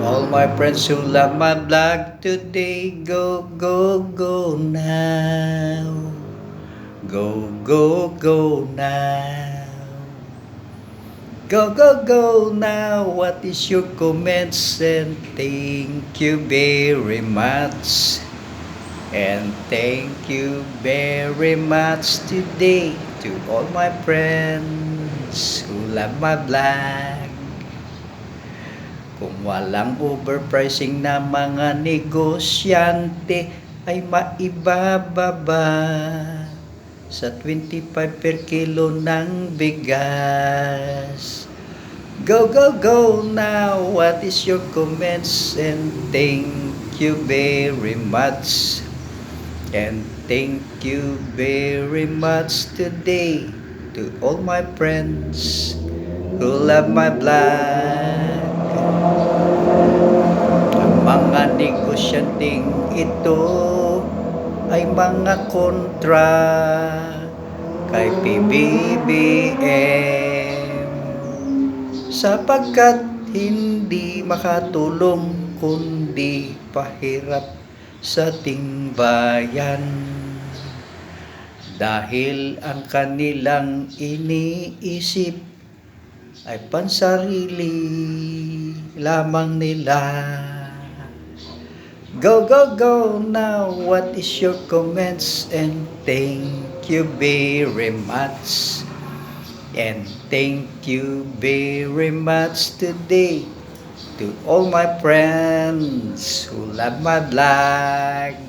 All my friends who love my vlog today, go, go, go now. Go, go, go now. Go, go, go now. What is your comments? And thank you very much. And thank you very much today to all my friends who love my vlog. Kung walang overpricing na mga negosyante ay maibababa sa 25 per kilo ng bigas. Go, go, go now! What is your comments? And thank you very much. And thank you very much today to all my friends who love my vlog. Ang mga negosyanteng ito ay mga kontra kay PBBM sapagkat hindi makatulong kundi pahirap sa ating bayan dahil ang kanilang iniisip ay pansarili lamang nila. Go, go, go now! What is your comments? And thank you very much. And thank you very much today to all my friends who love my vlog.